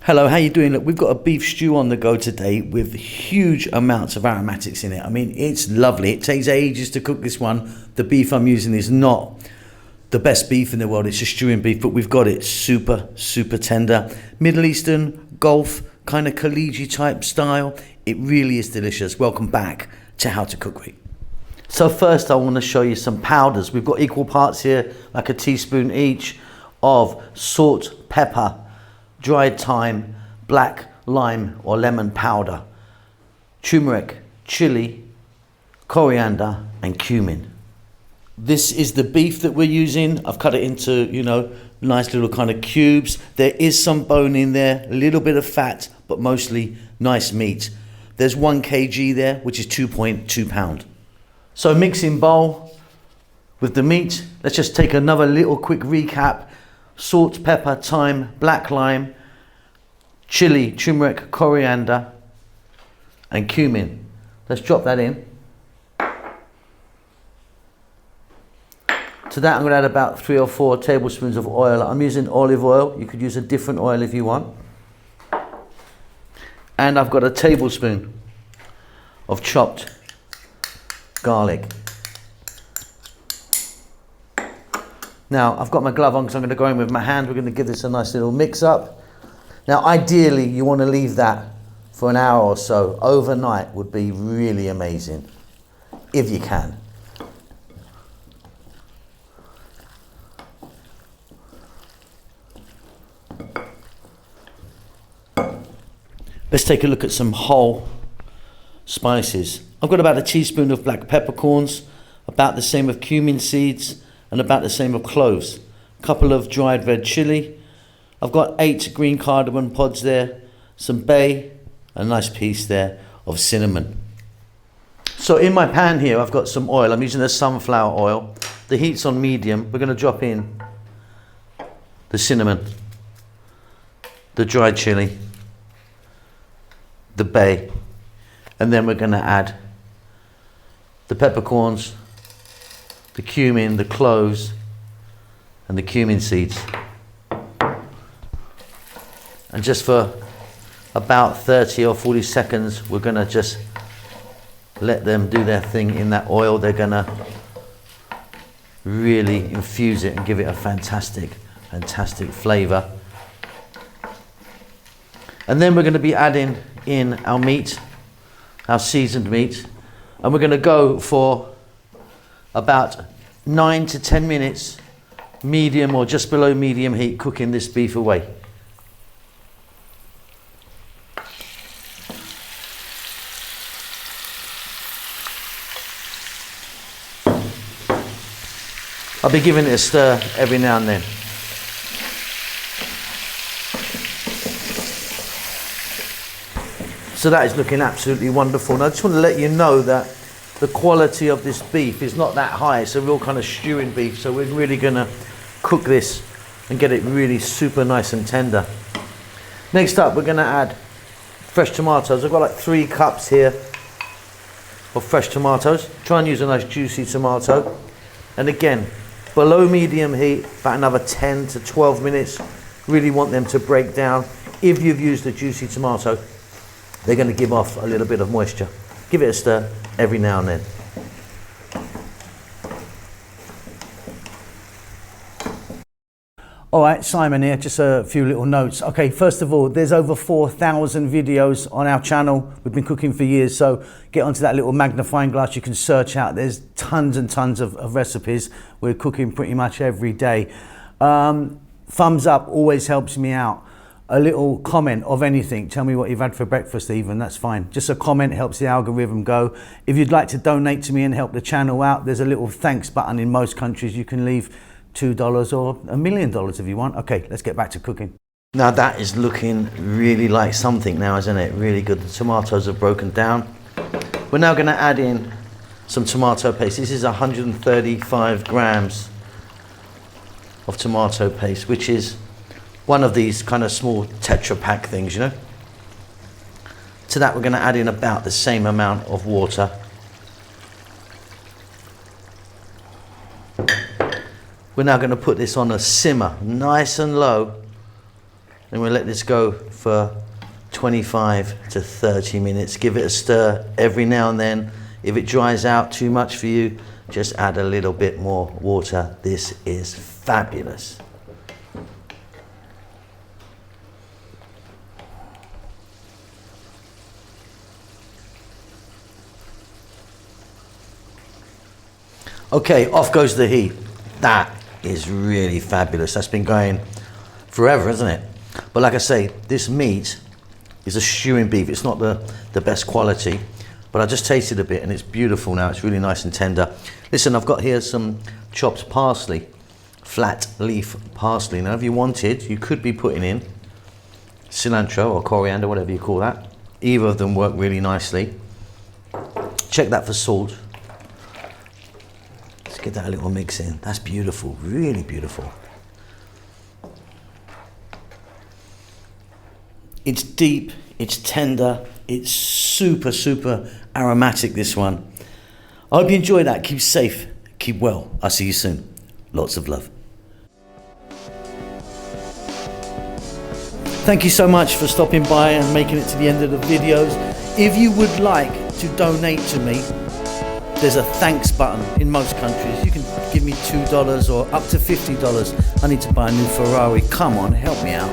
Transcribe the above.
Hello, how you doing? Look, we've got a beef stew on the go today with huge amounts of aromatics in it. I mean, it's lovely. It takes ages to cook this one. The beef I'm using is not the best beef in the world. It's a stewing beef, but we've got it super, super tender. Middle Eastern, Gulf, kind of Khaliji type style. It really is delicious. Welcome back to How to Cook With. So first I want to show you some powders. We've got equal parts here, like a teaspoon each, of salt, pepper, dried thyme, black lime or lemon powder, turmeric, chili, coriander and cumin. This is the beef that we're using. I've cut it into, nice little kind of cubes. There is some bone in there, a little bit of fat, but mostly nice meat. There's 1 kg there, which is 2.2 pounds. So mixing bowl with the meat. Let's just take another little quick recap. Salt, pepper, thyme, black lime, chili, turmeric, coriander and cumin. Let's drop that in. To that I'm going to add about 3 or 4 tablespoons of oil. I'm using olive oil. You could use a different oil if you want. And I've got a tablespoon of chopped garlic. Now I've got my glove on because I'm going to go in with my hand. We're going to give this a nice little mix up. Now ideally you want to leave that for an hour or so. Overnight would be really amazing, if you can. Let's take a look at some whole spices. I've got about a teaspoon of black peppercorns, about the same of cumin seeds, and about the same of cloves. A couple of dried red chili. I've got 8 green cardamom pods there, some bay, a nice piece there of cinnamon. So in my pan here, I've got some oil. I'm using the sunflower oil. The heat's on medium. We're going to drop in the cinnamon, the dried chili, the bay, and then we're going to add the peppercorns, the cumin, the cloves, and the cumin seeds. And just for about 30 or 40 seconds, we're going to just let them do their thing in that oil. They're going to really infuse it and give it a fantastic, fantastic flavor. And then we're going to be adding in our meat, our seasoned meat, and we're going to go for about 9 to 10 minutes, medium or just below medium heat, cooking this beef away. I'll be giving it a stir every now and then. So that is looking absolutely wonderful. And I just want to let you know that the quality of this beef is not that high. It's a real kind of stewing beef. So we're really going to cook this and get it really super nice and tender. Next up, we're going to add fresh tomatoes. I've got like 3 cups here of fresh tomatoes. Try and use a nice juicy tomato. And again, below medium heat, about another 10 to 12 minutes. Really want them to break down. If you've used a juicy tomato, they're going to give off a little bit of moisture. Give it a stir every now and then. All right, Simon here, just a few little notes. Okay, first of all, there's over 4,000 videos on our channel. We've been cooking for years, so get onto that little magnifying glass. You can search out. There's tons and tons of recipes. We're cooking pretty much every day. Thumbs up always helps me out. A little comment of anything. Tell me what you've had for breakfast even, that's fine. Just a comment helps the algorithm go. If you'd like to donate to me and help the channel out, there's a little thanks button in most countries. You can leave $2 or $1 million if you want. Okay, let's get back to cooking. Now that is looking really like something now, isn't it? Really good. The tomatoes are broken down. We're now going to add in some tomato paste. This is 135 grams of tomato paste, which is one of these kind of small Tetra Pak things, To that we're going to add in about the same amount of water. We're now going to put this on a simmer, nice and low, Then we'll let this go for 25 to 30 minutes. Give it a stir every now and then. If it dries out too much for you, just add a little bit more water. This is fabulous. Okay, off goes the heat. That is really fabulous. That's been going forever, isn't it? But like I say, this meat is a stewing beef. It's not the best quality, but I just tasted a bit and it's beautiful now. It's really nice and tender. Listen, I've got here some chopped parsley, flat leaf parsley. Now, if you wanted, you could be putting in cilantro or coriander, whatever you call that. Either of them work really nicely. Check that for salt. Let's get that a little mix in. That's beautiful, really beautiful. It's deep, it's tender, it's super, super aromatic, this one. I hope you enjoy that. Keep safe, keep well. I'll see you soon. Lots of love. Thank you so much for stopping by and making it to the end of the videos. If you would like to donate to me, there's a thanks button in most countries. You can give me $2 or up to $50. I need to buy a new Ferrari. Come on, help me out.